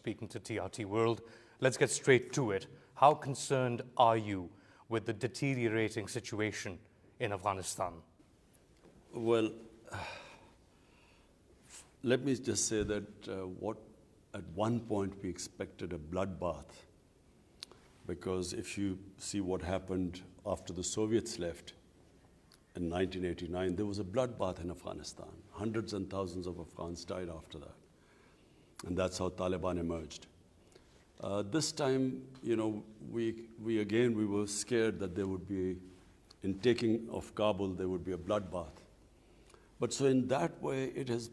speaking to TRT World. Let's get straight to it. How concerned are you with the deteriorating situation in Afghanistan? Well, let me just say that at one point we expected a bloodbath, because if you see what happened after the Soviets left in 1989, there was a bloodbath in Afghanistan. Hundreds and thousands of Afghans died after that. And that's how Taliban emerged. This time, we were scared that there would be, in taking of Kabul, there would be a bloodbath. But so in that way, it has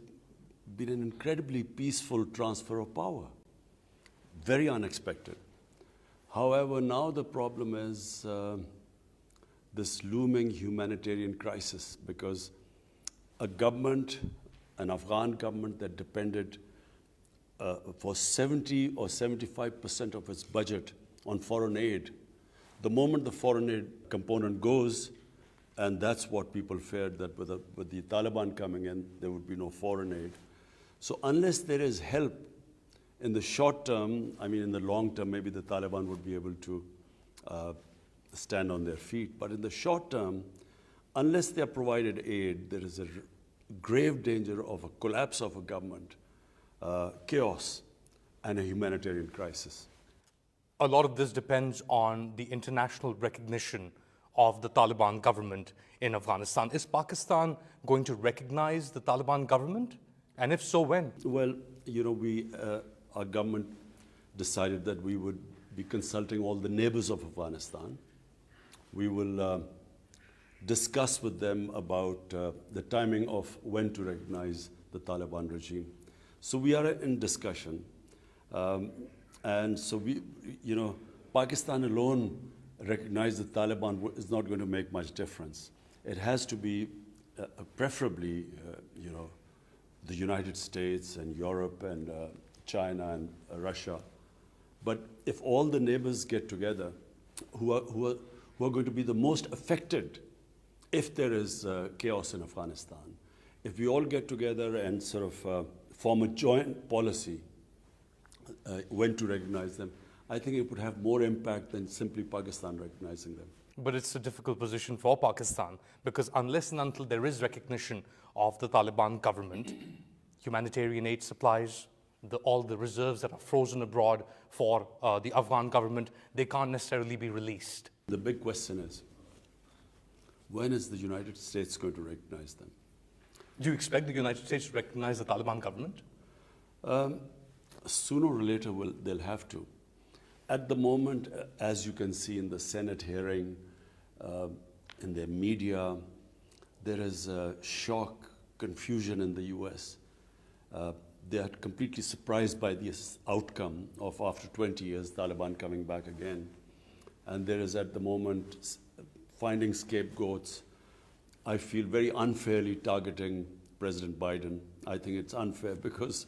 been an incredibly peaceful transfer of power. Very unexpected. However, now the problem is this looming humanitarian crisis, because a government, an Afghan government that depended for 70 or 75% of its budget on foreign aid, the moment the foreign aid component goes, and that's what people feared, that with the Taliban coming in, there would be no foreign aid. So unless there is help in the short term, in the long term, maybe the Taliban would be able to stand on their feet. But in the short term, unless they are provided aid, there is a grave danger of a collapse of a government, chaos, and a humanitarian crisis. A lot of this depends on the international recognition of the Taliban government in Afghanistan. Is Pakistan going to recognize the Taliban government? And if so, when? Well, our government decided that we would be consulting all the neighbors of Afghanistan. We will discuss with them about the timing of when to recognize the Taliban regime. So we are in discussion. And so Pakistan alone recognize the Taliban is not going to make much difference. It has to be preferably, the United States and Europe and China and Russia. But if all the neighbors get together, who are going to be the most affected if there is chaos in Afghanistan, if we all get together and sort of form a joint policy when to recognize them, I think it would have more impact than simply Pakistan recognizing them. But it's a difficult position for Pakistan, because unless and until there is recognition of the Taliban government, humanitarian aid supplies, all the reserves that are frozen abroad for the Afghan government, they can't necessarily be released. The big question is, when is the United States going to recognize them? Do you expect the United States to recognize the Taliban government? Sooner or later, they'll have to. At the moment, as you can see in the Senate hearing, in the media, there is shock, confusion in the US. They are completely surprised by this outcome of, after 20 years, Taliban coming back again. And there is, at the moment, finding scapegoats. I feel very unfairly targeting President Biden. I think it's unfair, because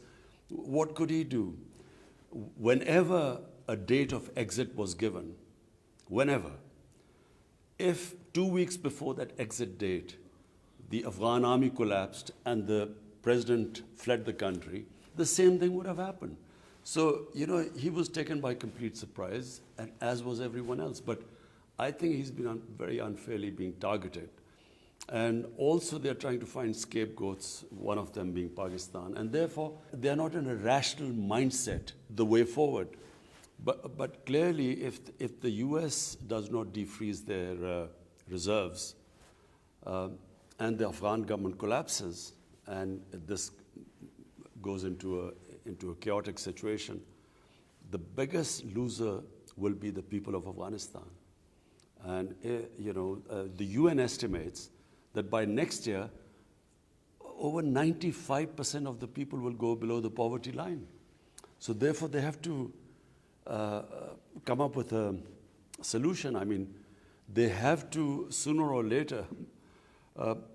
what could he do? Whenever a date of exit was given, if 2 weeks before that exit date, the Afghan army collapsed and the president fled the country, the same thing would have happened. So, he was taken by complete surprise, and as was everyone else. But I think he's been very unfairly being targeted. And also they're trying to find scapegoats, one of them being Pakistan. And therefore, they're not in a rational mindset the way forward. But clearly, if the US does not defreeze their reserves, and the Afghan government collapses, and this goes into a chaotic situation, the biggest loser will be the people of Afghanistan. And the UN estimates that by next year, over 95% of the people will go below the poverty line. So therefore, they have to come up with a solution. They have to, sooner or later,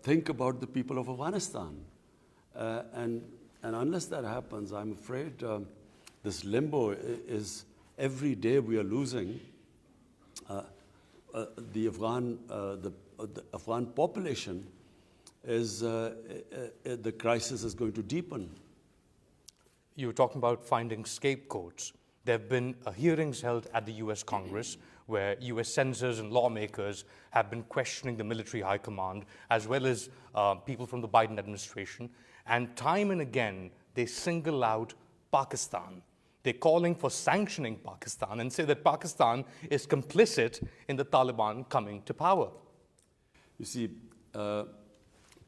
think about the people of Afghanistan. And unless that happens, I'm afraid this limbo is, every day we are losing. The Afghan population is, the crisis is going to deepen. you were talking about finding scapegoats. There have been hearings held at the US Congress where US senators and lawmakers have been questioning the military high command as well as people from the Biden administration. And time and again, they single out Pakistan. They're calling for sanctioning Pakistan and say that Pakistan is complicit in the Taliban coming to power. You see,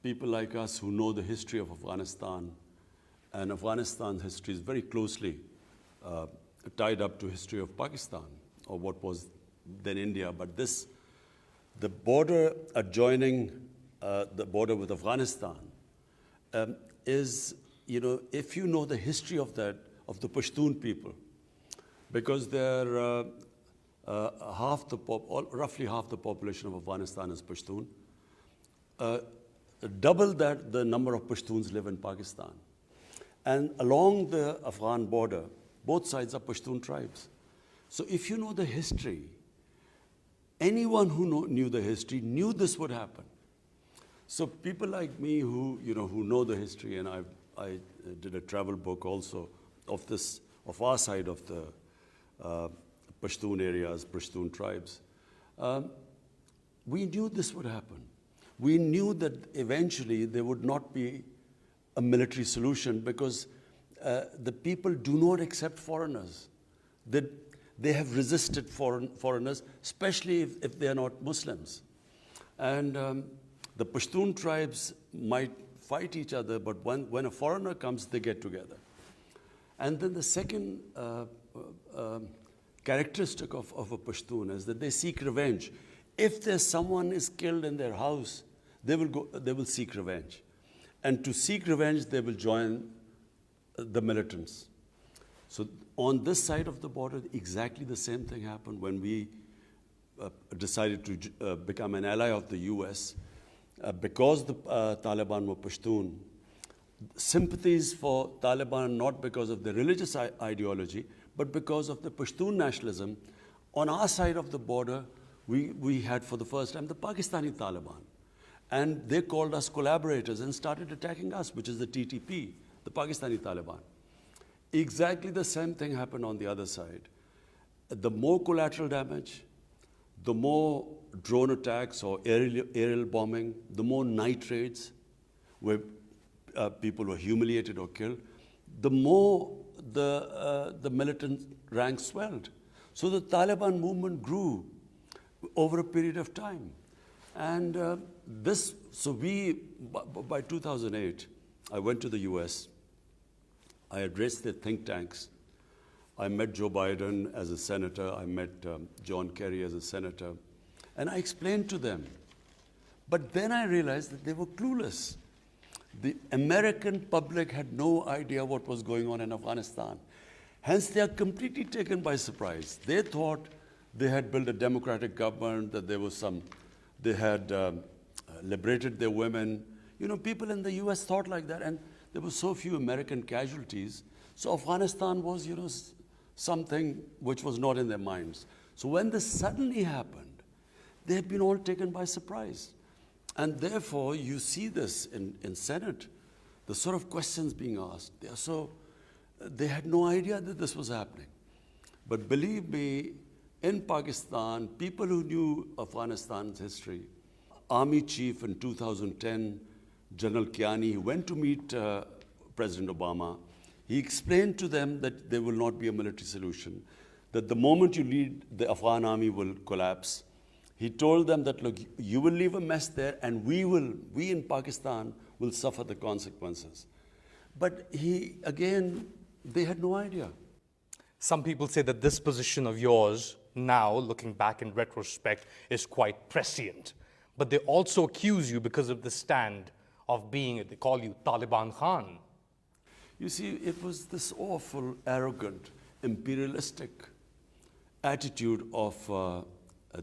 people like us who know the history of Afghanistan, and Afghanistan's history is very closely tied up to history of Pakistan, or what was then India. But the border adjoining the border with Afghanistan is, if you know the history of that, of the Pashtun people, because they're roughly half the population of Afghanistan is Pashtun. Double that, the number of Pashtuns live in Pakistan. And along the Afghan border, both sides are Pashtun tribes. So if you know the history, anyone who knew the history knew this would happen. So people like me who know the history, and I did a travel book also of our side of the Pashtun areas, Pashtun tribes. We knew this would happen. We knew that eventually there would not be a military solution because the people do not accept foreigners. They have resisted foreigners, especially if they are not Muslims. And the Pashtun tribes might fight each other, but when a foreigner comes, they get together. And then the second characteristic of a Pashtun is that they seek revenge. If there's someone is killed in their house, they will seek revenge. And to seek revenge, they will join the militants. So on this side of the border, exactly the same thing happened when we decided to become an ally of the US. Because the Taliban were Pashtun, sympathies for Taliban not because of the religious ideology, but because of the Pashtun nationalism. On our side of the border, we had for the first time the Pakistani Taliban. And they called us collaborators and started attacking us, which is the TTP, the Pakistani Taliban. Exactly the same thing happened on the other side. The more collateral damage, the more drone attacks or aerial bombing, the more night raids where people were humiliated or killed, the more the militant ranks swelled. So the Taliban movement grew over a period of time. And by 2008, I went to the US. I addressed the think tanks. I met Joe Biden as a senator. I met John Kerry as a senator. And I explained to them. But then I realized that they were clueless. The American public had no idea what was going on in Afghanistan. Hence, they are completely taken by surprise. They thought they had built a democratic government, that they had liberated their women. People in the US thought like that, and there were so few American casualties. So Afghanistan was, something which was not in their minds. So when this suddenly happened, they had been all taken by surprise. And therefore, you see this in Senate, the sort of questions being asked. They had no idea that this was happening. But believe me, in Pakistan, people who knew Afghanistan's history, Army Chief in 2010, General Kiani, went to meet President Obama. He explained to them that there will not be a military solution, that the moment you lead, the Afghan army will collapse. He told them that, look, you will leave a mess there, and we in Pakistan will suffer the consequences. But they had no idea. Some people say that this position of yours, now looking back in retrospect, is quite prescient. But they also accuse you because of the stand of being, they call you Taliban Khan. You see, it was this awful, arrogant, imperialistic attitude of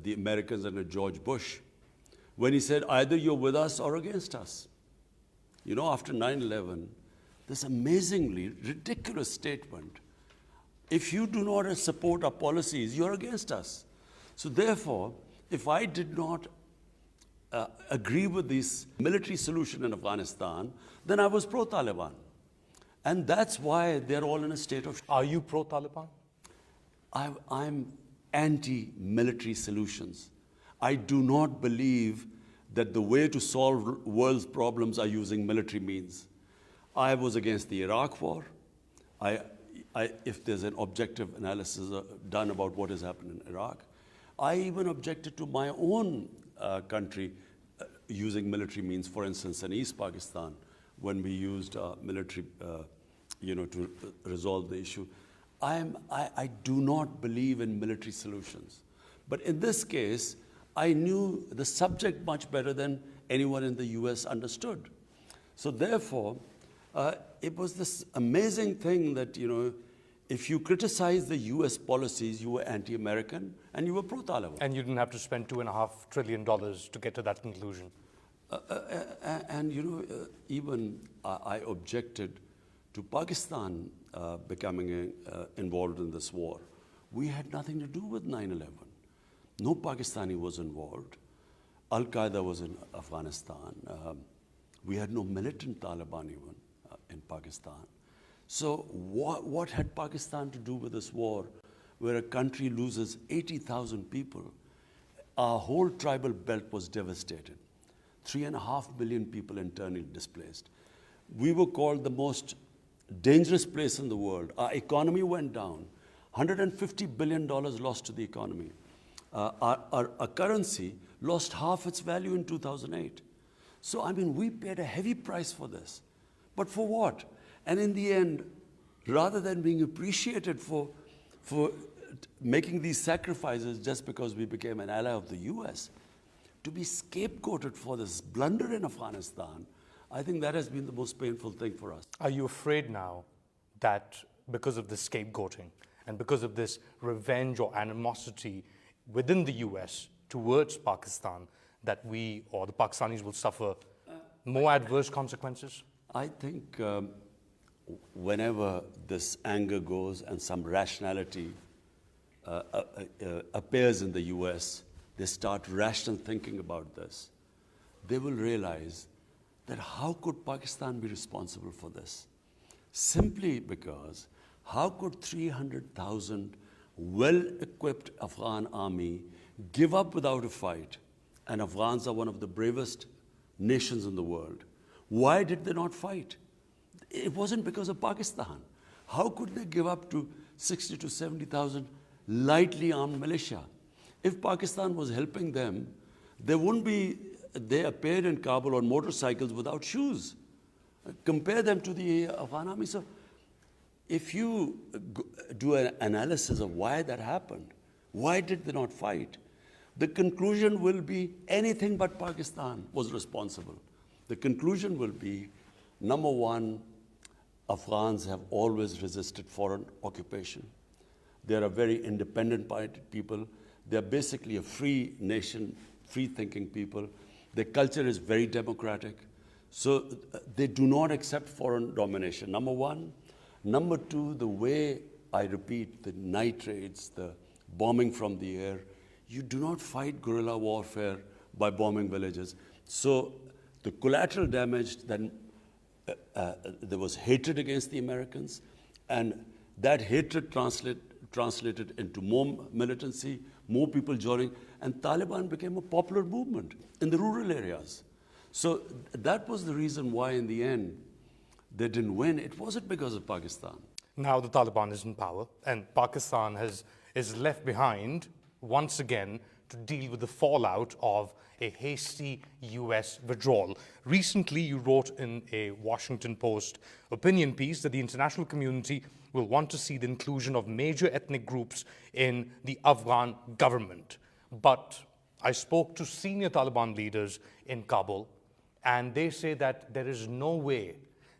the Americans under George Bush, when he said, either you're with us or against us. After 9/11, this amazingly ridiculous statement, if you do not support our policies, you're against us. So therefore, if I did not agree with this military solution in Afghanistan, then I was pro-Taliban. And that's why they're all in a state of... Are you pro-Taliban? I'm anti-military solutions. I do not believe that the way to solve world's problems are using military means. I was against the Iraq war. If there's an objective analysis done about what has happened in Iraq, I even objected to my own country using military means, for instance, in East Pakistan, when we used military, to resolve the issue. I do not believe in military solutions. But in this case, I knew the subject much better than anyone in the US understood. So therefore, it was this amazing thing that, if you criticize the US policies, you were anti-American and you were pro-Taliban. And you didn't have to spend $2.5 trillion to get to that conclusion. Even I objected to Pakistan becoming involved in this war. We had nothing to do with 9/11. No Pakistani was involved. Al-Qaeda was in Afghanistan. We had no militant Taliban even in Pakistan. So what had Pakistan to do with this war, where a country loses 80,000 people? Our whole tribal belt was devastated. 3.5 million people internally displaced. We were called the most dangerous place in the world. Our economy went down. $150 billion lost to the economy. Our currency lost half its value in 2008. So, we paid a heavy price for this. But for what? And in the end, rather than being appreciated for making these sacrifices just because we became an ally of the US, to be scapegoated for this blunder in Afghanistan, I think that has been the most painful thing for us. Are you afraid now that because of this scapegoating and because of this revenge or animosity within the US towards Pakistan, that we or the Pakistanis will suffer more adverse consequences? I think whenever this anger goes and some rationality appears in the US, they start rational thinking about this. They will realize that how could Pakistan be responsible for this? Simply because how could 300,000 well-equipped Afghan army give up without a fight? And Afghans are one of the bravest nations in the world. Why did they not fight? It wasn't because of Pakistan. How could they give up to 60 to 70,000 lightly armed militia? If Pakistan was helping them, they appeared in Kabul on motorcycles without shoes. Compare them to the Afghan army. So if you do an analysis of why that happened, why did they not fight? The conclusion will be anything but Pakistan was responsible. The conclusion will be, number one, Afghans have always resisted foreign occupation. They are a very independent people. They're basically a free nation, free-thinking people. Their culture is very democratic. So they do not accept foreign domination, number one. Number two, the way, I repeat, the night raids, the bombing from the air, you do not fight guerrilla warfare by bombing villages. So the collateral damage, then there was hatred against the Americans, and that hatred translated into more militancy, more people joining, and Taliban became a popular movement in the rural areas. So that was the reason why, in the end, they didn't win. It wasn't because of Pakistan. Now the Taliban is in power, and Pakistan is left behind once again to deal with the fallout of a hasty US withdrawal. Recently, you wrote in a Washington Post opinion piece that the international community will want to see the inclusion of major ethnic groups in the Afghan government. But I spoke to senior Taliban leaders in Kabul, and they say that there is no way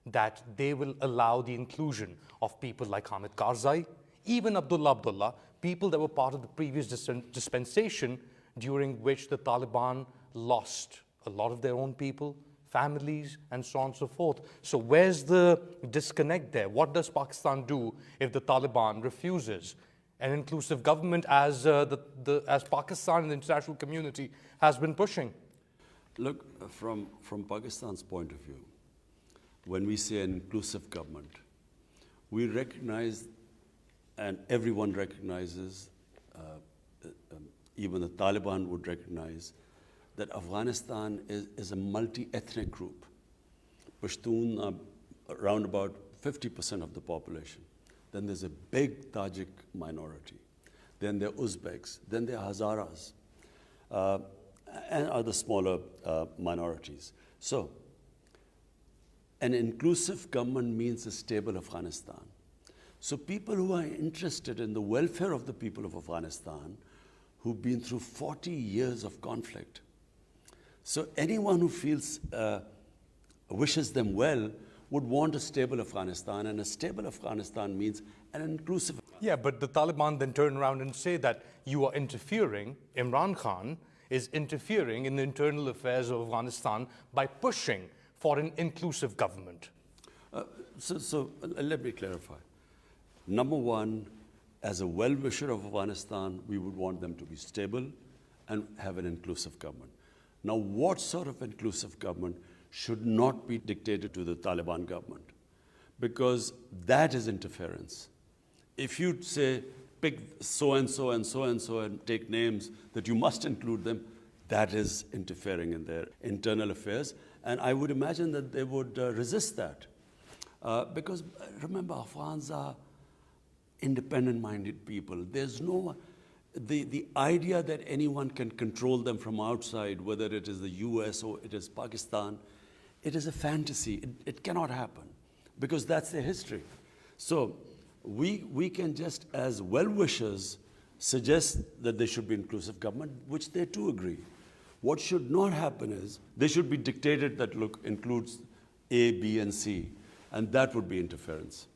that they will allow the inclusion of people like Hamid Karzai, even Abdullah, people that were part of the previous dispensation during which the Taliban lost a lot of their own people, families, and so on and so forth. So where's the disconnect there? What does Pakistan do if the Taliban refuses an inclusive government as Pakistan and the international community has been pushing? Look, from Pakistan's point of view, when we say an inclusive government, we recognize, and everyone recognizes, even the Taliban would recognize, that Afghanistan is a multi-ethnic group. Pashtun are around about 50% of the population. Then there's a big Tajik minority. Then there are Uzbeks. Then there are Hazaras, and other smaller minorities. So, an inclusive government means a stable Afghanistan. So people who are interested in the welfare of the people of Afghanistan, who've been through 40 years of conflict. So anyone who feels, wishes them well, would want a stable Afghanistan, and a stable Afghanistan means an inclusive. Yeah, but the Taliban then turn around and say that you are interfering, Imran Khan is interfering in the internal affairs of Afghanistan by pushing for an inclusive government. So let me clarify. Number one, as a well-wisher of Afghanistan, we would want them to be stable and have an inclusive government. Now, what sort of inclusive government should not be dictated to the Taliban government? Because that is interference. If you say, pick so-and-so and so-and-so and take names that you must include them, that is interfering in their internal affairs. And I would imagine that they would resist that. Because remember, Afghans are independent-minded people. There's no, the idea that anyone can control them from outside, whether it is the US or it is Pakistan, it is a fantasy. It cannot happen because that's their history. So we can just, as well-wishers, suggest that there should be inclusive government, which they too agree. What should not happen is they should be dictated that, look, includes A, B, and C, and that would be interference.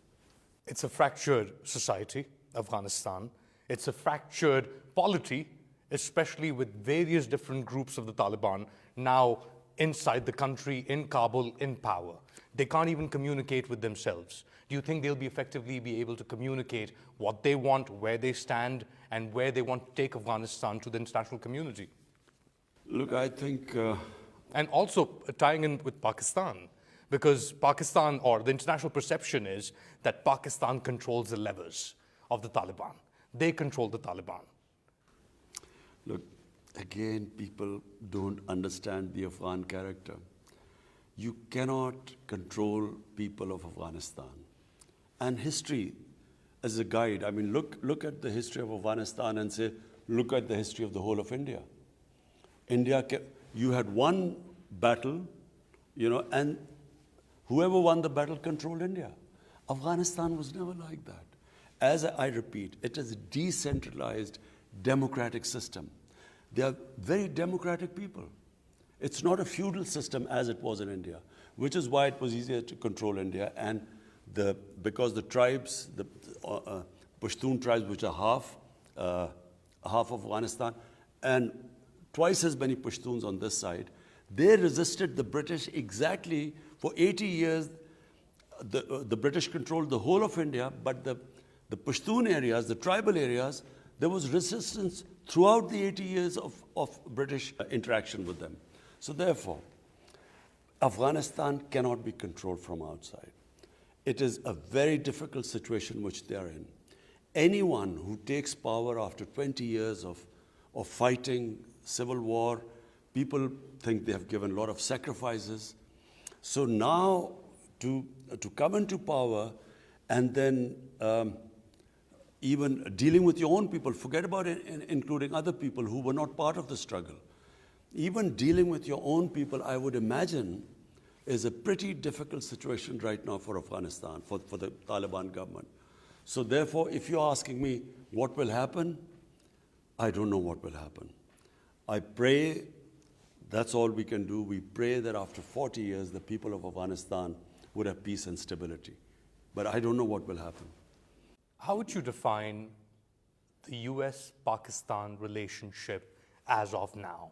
It's a fractured society, Afghanistan. It's a fractured polity, especially with various different groups of the Taliban now inside the country, in Kabul, in power. They can't even communicate with themselves. Do you think they'll effectively be able to communicate what they want, where they stand, and where they want to take Afghanistan to the international community? Look, I think... And also tying in with Pakistan, because Pakistan, or the international perception is that Pakistan controls the levers of the Taliban. They control the Taliban. Look, again, people don't understand the Afghan character. You cannot control people of Afghanistan. And history as a guide, I mean, look at the history of Afghanistan and say, look at the history of the whole of India. You had one battle, and whoever won the battle controlled India. Afghanistan was never like that. As I repeat, it is a decentralized democratic system. They are very democratic people. It's not a feudal system as it was in India, which is why it was easier to control India. And because the tribes, the Pashtun tribes, which are half of Afghanistan, and twice as many Pashtuns on this side, they resisted the British exactly for 80 years. The British controlled the whole of India, but the Pashtun areas, the tribal areas, there was resistance throughout the 80 years of British interaction with them. So therefore, Afghanistan cannot be controlled from outside. It is a very difficult situation which they are in. Anyone who takes power after 20 years of fighting, civil war, people think they have given a lot of sacrifices. So now to come into power and then even dealing with your own people, forget about including other people who were not part of the struggle. Even dealing with your own people, I would imagine, is a pretty difficult situation right now for Afghanistan, for the Taliban government. So therefore, if you're asking me what will happen, I don't know what will happen. I pray, that's all we can do. We pray that after 40 years, the people of Afghanistan would have peace and stability. But I don't know what will happen. How would you define the US-Pakistan relationship as of now?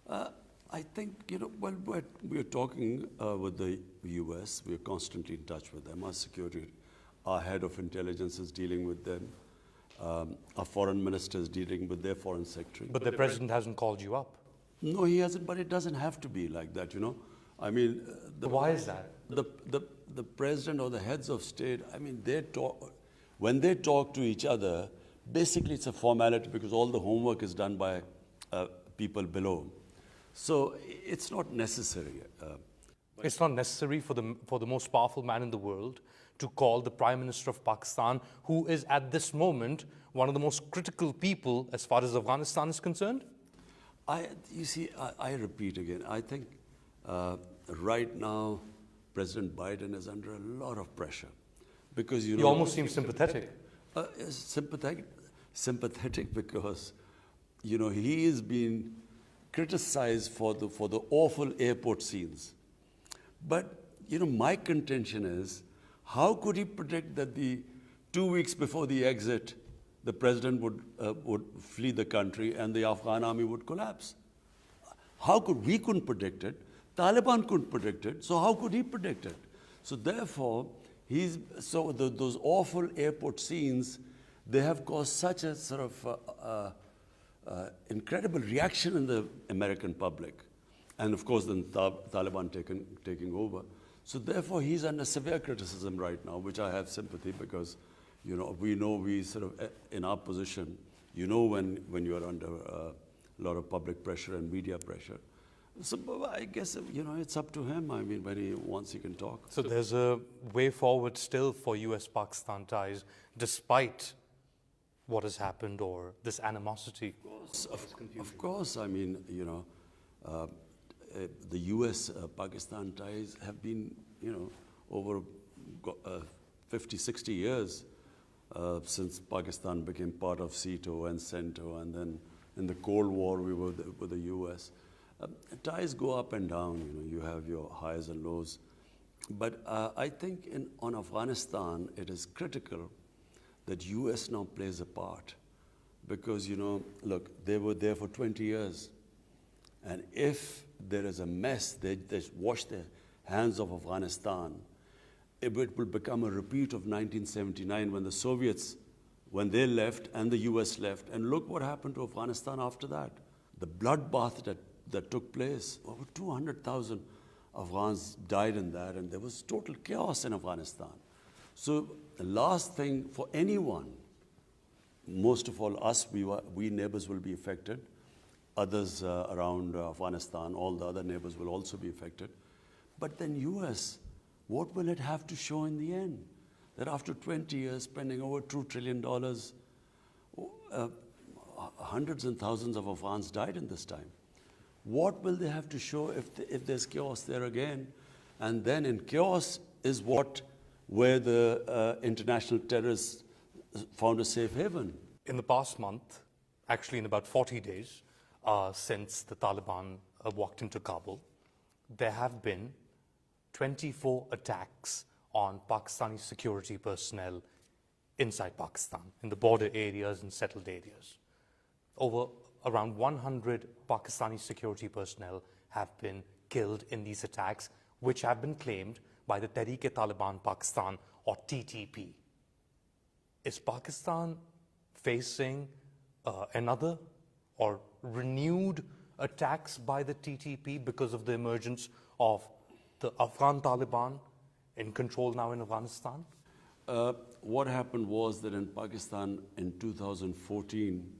I think, well, we're talking with the US. We're constantly in touch with them. Our security, our head of intelligence is dealing with them. Our foreign minister is dealing with their foreign secretary. But the president hasn't called you up. No, he hasn't, but it doesn't have to be like that, I mean... Why is that? The the president or the heads of state, I mean, when they talk to each other, basically it's a formality because all the homework is done by people below. So it's not necessary. It's not necessary for the most powerful man in the world to call the Prime Minister of Pakistan, who is at this moment one of the most critical people as far as Afghanistan is concerned? You see, I repeat again, I think right now President Biden is under a lot of pressure because, you know... He almost seems sympathetic. Sympathetic because, you know, he is being criticized for the awful airport scenes. But, you know, my contention is, how could he predict that 2 weeks before the exit, the president would flee the country and the Afghan army would collapse? We couldn't predict it. Taliban couldn't predict it. So how could he predict it? So therefore, those awful airport scenes, they have caused such a sort of incredible reaction in the American public. And of course, then Taliban taking over. So therefore, he's under severe criticism right now, which I have sympathy because, you know, we sort of, in our position, you know when you are under a lot of public pressure and media pressure. So I guess, you know, it's up to him. I mean, when he wants, he can talk. So there's a way forward still for US-Pakistan ties, despite what has happened or this animosity? Of course, I mean, you know, the US-Pakistan ties have been, you know, over 50, 60 years since Pakistan became part of SEATO and CENTO, and then in the Cold War we were with the US. Ties go up and down, you know, you have your highs and lows. But I think on Afghanistan, it is critical that US now plays a part. Because, you know, look, they were there for 20 years. And if there is a mess, they wash their hands of Afghanistan, it will become a repeat of 1979 when the Soviets, when they left and the US left. And look what happened to Afghanistan after that. The bloodbath that took place, over 200,000 Afghans died in that, and there was total chaos in Afghanistan. So the last thing for anyone, most of all us, we neighbors will be affected. Others around Afghanistan, all the other neighbors will also be affected. But then US, what will it have to show in the end? That after 20 years, spending over $2 trillion, hundreds and thousands of Afghans died in this time. What will they have to show if there's chaos there again? And then in chaos is where the international terrorists found a safe haven. In the past month, actually in about 40 days, since the Taliban walked into Kabul, there have been 24 attacks on Pakistani security personnel inside Pakistan, in the border areas and settled areas. Around 100 Pakistani security personnel have been killed in these attacks, which have been claimed by the Tehreek-e-Taliban Pakistan, or TTP. Is Pakistan facing another or renewed attacks by the TTP because of the emergence of the Afghan Taliban in control now in Afghanistan? What happened was that in Pakistan in 2014,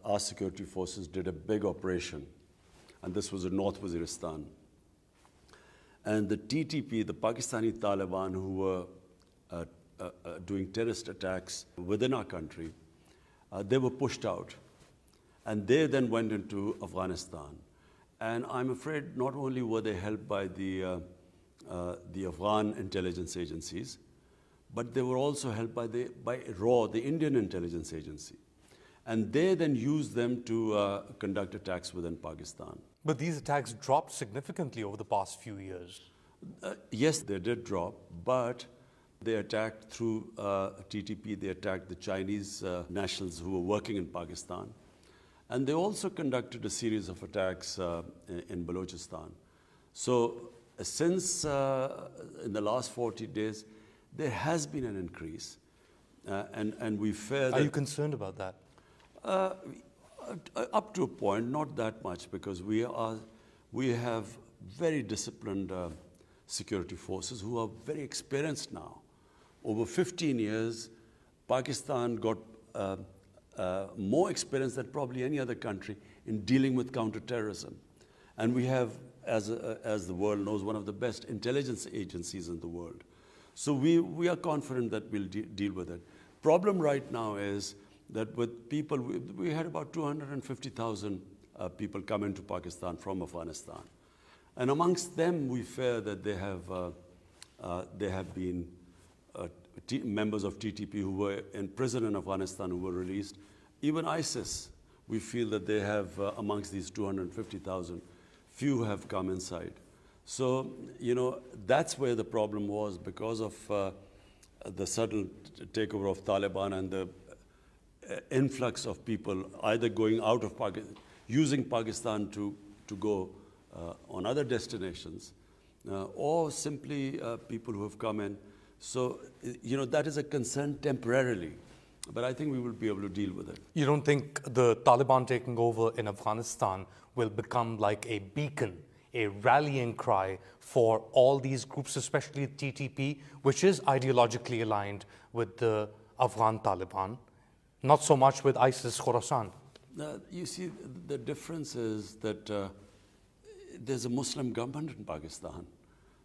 our security forces did a big operation, and this was in North Waziristan. And the TTP, the Pakistani Taliban, who were doing terrorist attacks within our country, they were pushed out. And they then went into Afghanistan. And I'm afraid not only were they helped by the Afghan intelligence agencies, but they were also helped by RAW, the Indian intelligence agency. And they then used them to conduct attacks within Pakistan. But these attacks dropped significantly over the past few years. Yes, they did drop, but they attacked through TTP, they attacked the Chinese nationals who were working in Pakistan. And they also conducted a series of attacks in Balochistan. So since in the last 40 days, there has been an increase. And we fear that... Are you concerned about that? Up to a point, not that much, because we have very disciplined security forces who are very experienced now. Over 15 years, Pakistan got more experience than probably any other country in dealing with counterterrorism. And we have, as the world knows, one of the best intelligence agencies in the world. So we are confident that we'll deal with it. Problem right now is that with people, we had about 250,000 people come into Pakistan from Afghanistan. And amongst them, we fear that they have been members of TTP who were in prison in Afghanistan who were released. Even ISIS, we feel that they have, amongst these 250,000, few have come inside. So, you know, that's where the problem was because of the sudden takeover of Taliban and the influx of people either going out of Pakistan, using Pakistan to go on other destinations, or simply people who have come in. So, you know, that is a concern temporarily, but I think we will be able to deal with it. You don't think the Taliban taking over in Afghanistan will become like a beacon, a rallying cry for all these groups, especially TTP, which is ideologically aligned with the Afghan Taliban, not so much with ISIS Khorasan? You see, the difference is that there's a Muslim government in Pakistan.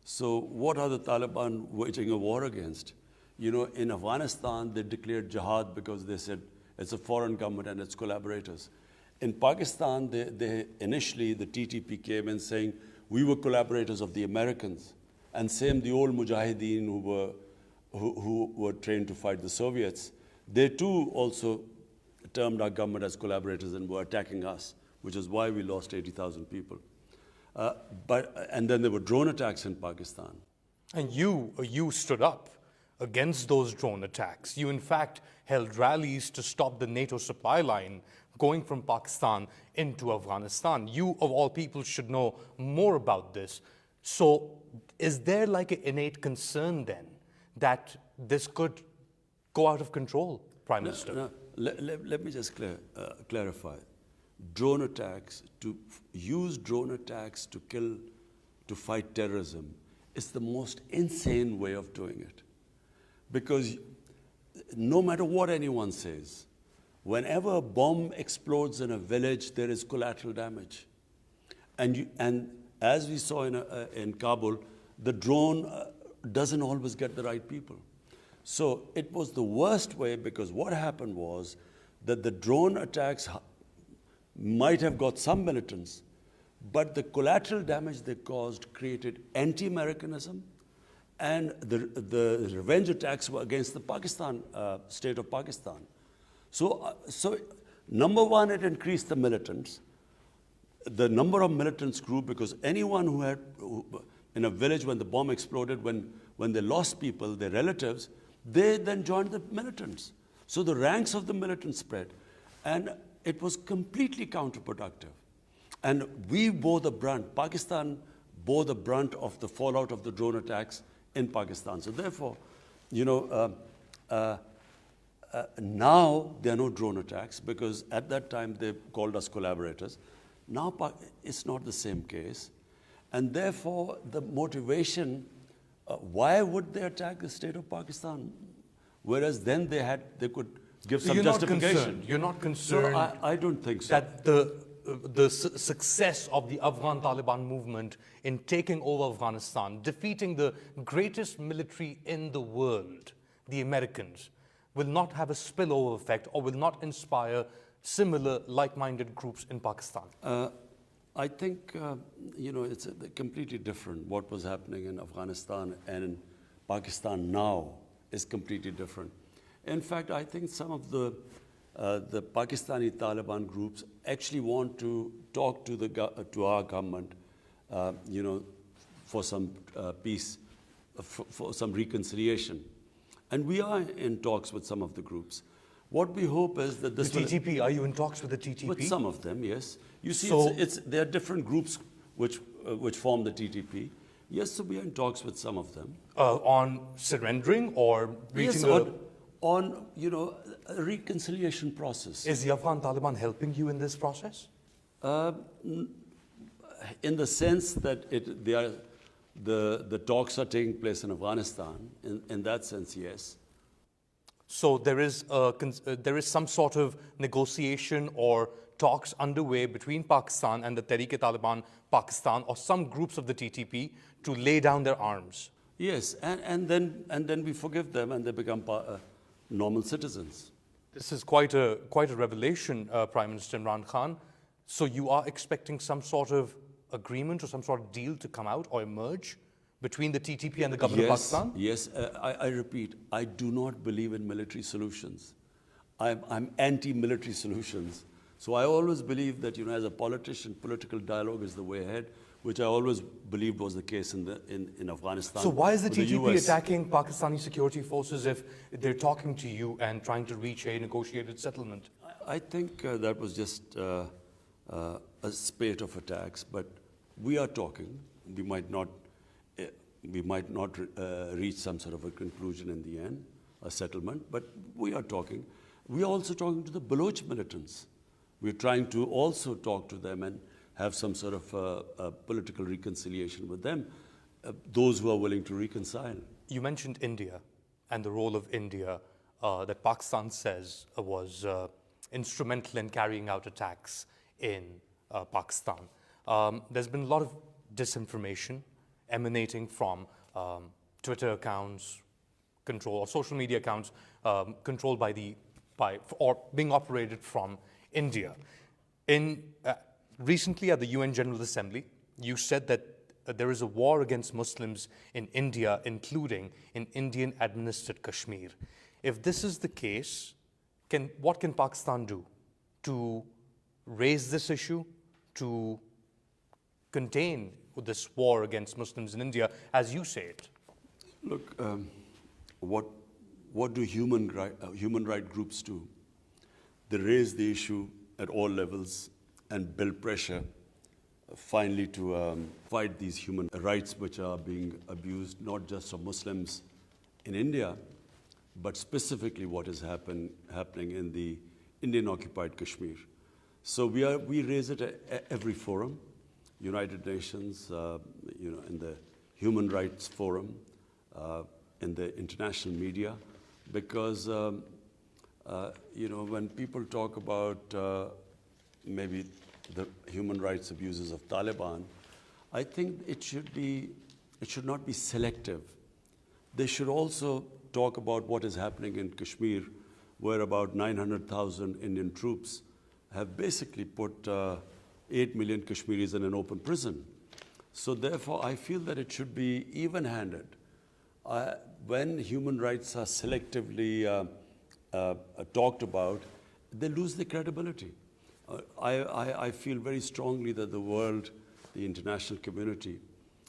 So what are the Taliban waging a war against? You know, in Afghanistan, they declared jihad because they said it's a foreign government and its collaborators. In Pakistan, they initially, the TTP came in saying, we were collaborators of the Americans. And same, the old Mujahideen who were trained to fight the Soviets, they too also termed our government as collaborators and were attacking us, which is why we lost 80,000 people. And then there were drone attacks in Pakistan. And you stood up against those drone attacks. You, in fact, held rallies to stop the NATO supply line going from Pakistan into Afghanistan. You, of all people, should know more about this. So is there like an innate concern then that this could go out of control, Prime Minister? No, let me just clarify. Drone attacks, to use drone attacks to fight terrorism is the most insane way of doing it. Because no matter what anyone says, whenever a bomb explodes in a village, there is collateral damage. And as we saw in Kabul, the drone doesn't always get the right people. So it was the worst way because what happened was that the drone attacks might have got some militants, but the collateral damage they caused created anti-Americanism, and the revenge attacks were against the state of Pakistan. So number one, it increased the militants. The number of militants grew because anyone who in a village when the bomb exploded, when they lost people, their relatives, they then joined the militants. So the ranks of the militants spread, and it was completely counterproductive. And we bore the brunt. Pakistan bore the brunt of the fallout of the drone attacks in Pakistan. So therefore, you know, now there are no drone attacks because at that time they called us collaborators. Now it's not the same case. And therefore, the motivation, why would they attack the state of Pakistan? Whereas then they could give some justification. You're not concerned. No, I don't think so. That the success of the Afghan Taliban movement in taking over Afghanistan, defeating the greatest military in the world, the Americans, will not have a spillover effect or will not inspire similar like-minded groups in Pakistan? I think, you know, it's completely different. What was happening in Afghanistan and in Pakistan now is completely different. In fact, I think some of the Pakistani Taliban groups actually want to talk to our government, you know, for some peace, for some reconciliation. And we are in talks with some of the groups. What we hope is that this The TTP, are you in talks with the TTP? With some of them, yes. You see, So- there are different groups which form the TTP. Yes, so we are in talks with some of them. On surrendering or reaching Yes, on you know, a reconciliation process. Is the Afghan Taliban helping you in this process? In the sense that they are The talks are taking place in Afghanistan. In that sense, yes. So there is some sort of negotiation or talks underway between Pakistan and the Tehreek-e-Taliban Pakistan or some groups of the TTP to lay down their arms. Yes, and then we forgive them and they become normal citizens. This is quite a revelation, Prime Minister Imran Khan. So you are expecting some sort of agreement or some sort of deal to come out or emerge between the TTP and the government of Pakistan? Yes, I repeat, I do not believe in military solutions. I'm anti-military solutions. So I always believe that, as a politician, political dialogue is the way ahead, which I always believed was the case in Afghanistan. So why is the with TTP US. attacking Pakistani security forces if they're talking to you and trying to reach a negotiated settlement? I think that was just a spate of attacks, but we are talking. We might not reach some sort of a conclusion in the end, a settlement, but we are talking. We are also talking to the Baloch militants. We're trying to also talk to them and have some sort of political reconciliation with them, those who are willing to reconcile. You mentioned India and the role of India that Pakistan says was instrumental in carrying out attacks in Pakistan. There's been a lot of disinformation emanating from Twitter accounts, or social media accounts controlled or being operated from India. Recently at the UN General Assembly, you said that there is a war against Muslims in India, including in Indian-administered Kashmir. If this is the case, what can Pakistan do to raise this issue, to contain this war against Muslims in India, as you say it? Look, what do human right groups do? They raise the issue at all levels and build pressure finally to fight these human rights which are being abused, not just of Muslims in India, but specifically what is happening in the Indian-occupied Kashmir. So we raise it at every forum, United Nations, in the Human Rights Forum, in the international media, because when people talk about maybe the human rights abuses of Taliban, I think it should not be selective. They should also talk about what is happening in Kashmir, where about 900,000 Indian troops have basically put 8 million Kashmiris in an open prison. So therefore, I feel that it should be even-handed. When human rights are selectively talked about, they lose their credibility. I feel very strongly that the world, the international community,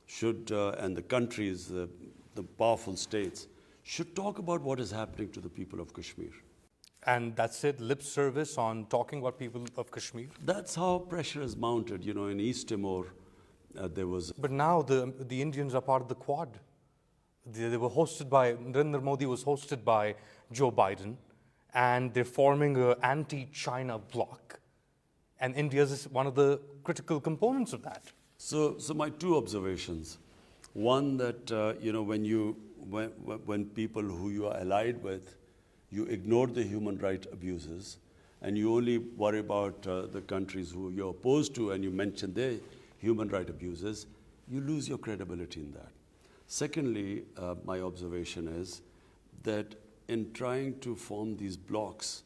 should, and the countries, the powerful states, should talk about what is happening to the people of Kashmir. And that's it, lip service on talking about people of Kashmir? That's how pressure is mounted. In East Timor, there was... But now the Indians are part of the Quad. They were hosted by, Narendra Modi was hosted by Joe Biden, and they're forming an anti-China bloc. And India is one of the critical components of that. So my two observations. One, that when people who you are allied with, you ignore the human rights abuses, and you only worry about the countries who you're opposed to, and you mention their human rights abuses, you lose your credibility in that. Secondly, my observation is that in trying to form these blocs,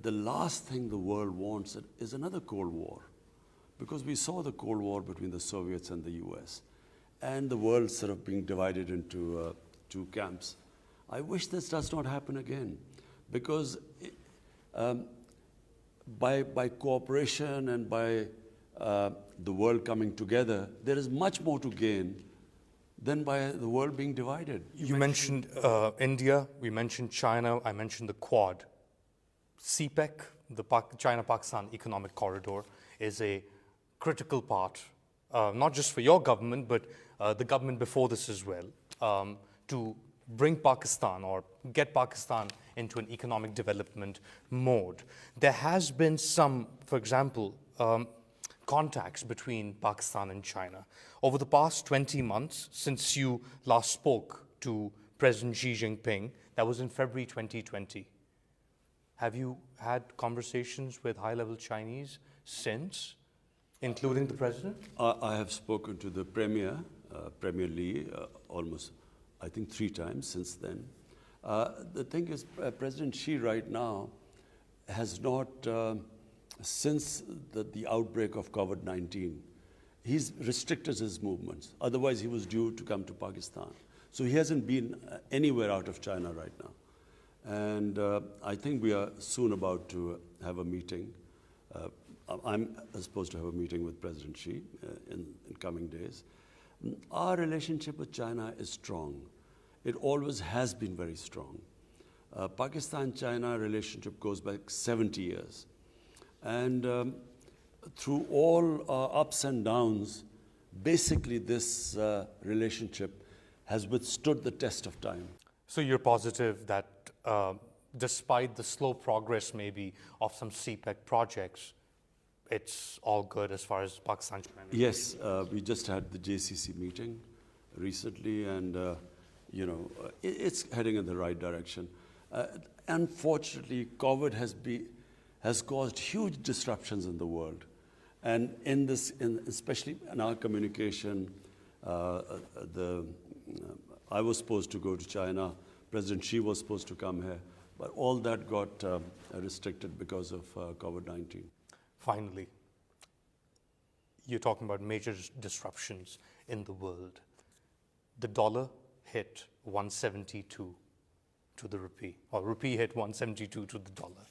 the last thing the world wants is another Cold War, because we saw the Cold War between the Soviets and the US, and the world sort of being divided into two camps. I wish this does not happen again, because by cooperation and by the world coming together, there is much more to gain than by the world being divided. You mentioned India, we mentioned China, I mentioned the Quad. CPEC, the China-Pakistan Economic Corridor, is a critical part, not just for your government, but the government before this as well, to bring Pakistan or get Pakistan into an economic development mode. There has been some, for example, contacts between Pakistan and China. Over the past 20 months, since you last spoke to President Xi Jinping, that was in February 2020, have you had conversations with high-level Chinese since, including the president? I have spoken to the Premier, Premier Lee, almost, I think, 3 times since then. The thing is, President Xi right now has not, since the outbreak of COVID-19, he's restricted his movements. Otherwise, he was due to come to Pakistan. So he hasn't been anywhere out of China right now. And I think we are soon about to have a meeting. I'm supposed to have a meeting with President Xi in coming days. Our relationship with China is strong. It always has been very strong. Pakistan-China relationship goes back 70 years. And through all our ups and downs, basically this relationship has withstood the test of time. So you're positive that despite the slow progress maybe of some CPEC projects, it's all good as far as Pakistan-China? Yes, we just had the JCC meeting recently, and it's heading in the right direction. Unfortunately, COVID has caused huge disruptions in the world, and especially in our communication, I was supposed to go to China. President Xi was supposed to come here, but all that got restricted because of COVID-19. Finally, you're talking about major disruptions in the world. The dollar hit 172 to the rupee, or rupee hit 172 to the dollar.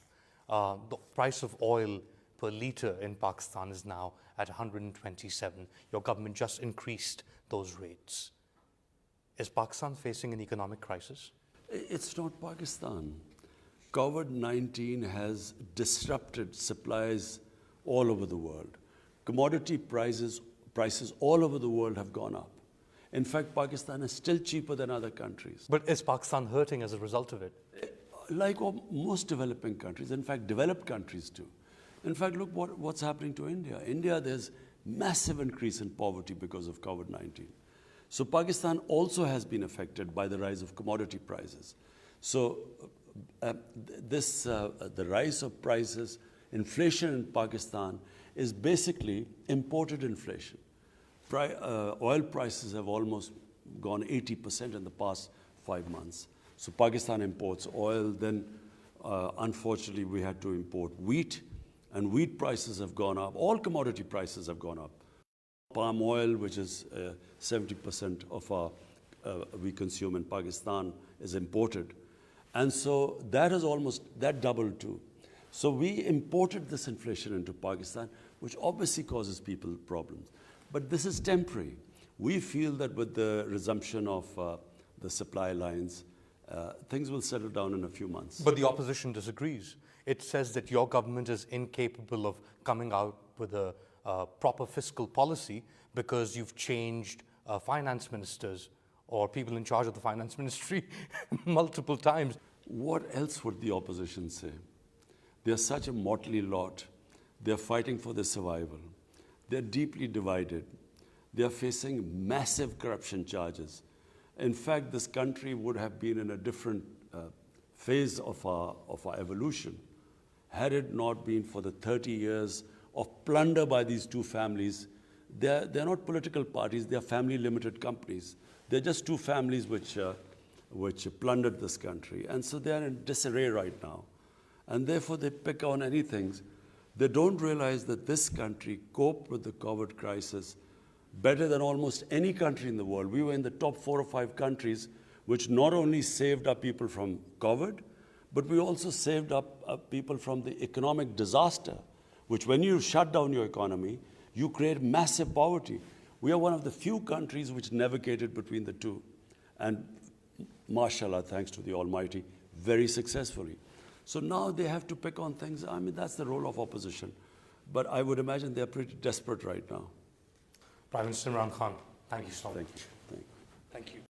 The price of oil per litre in Pakistan is now at 127. Your government just increased those rates. Is Pakistan facing an economic crisis? It's not Pakistan. COVID-19 has disrupted supplies all over the world. Commodity prices all over the world have gone up. In fact, Pakistan is still cheaper than other countries. But is Pakistan hurting as a result of it? Like most developing countries, in fact, developed countries too. In fact, look what's happening to India. India, there's massive increase in poverty because of COVID-19. So Pakistan also has been affected by the rise of commodity prices. So the rise of prices, inflation in Pakistan is basically imported inflation. Oil prices have almost gone 80% in the past 5 months. So Pakistan imports oil, then unfortunately we had to import wheat, and wheat prices have gone up. All commodity prices have gone up. Palm oil, which is 70% of we consume in Pakistan, is imported. And so that doubled too. So we imported this inflation into Pakistan, which obviously causes people problems. But this is temporary. We feel that with the resumption of the supply lines, things will settle down in a few months. But the opposition disagrees. It says that your government is incapable of coming out with a proper fiscal policy because you've changed finance ministers or people in charge of the finance ministry multiple times. What else would the opposition say? They're such a motley lot. They're fighting for their survival. They're deeply divided. They're facing massive corruption charges. In fact, this country would have been in a different phase of our evolution had it not been for the 30 years of plunder by these two families. They're not political parties, they're family limited companies. They're just two families which plundered this country. And so they're in disarray right now. And therefore they pick on anything. They don't realize that this country coped with the COVID crisis better than almost any country in the world. We were in the top 4 or 5 countries which not only saved our people from COVID, but we also saved up people from the economic disaster, which when you shut down your economy, you create massive poverty. We are one of the few countries which navigated between the two. And mashallah, thanks to the Almighty, very successfully. So now they have to pick on things. I mean, that's the role of opposition. But I would imagine they're pretty desperate right now. Prime Minister Imran Khan, thank you so much. Thank you. Thank you.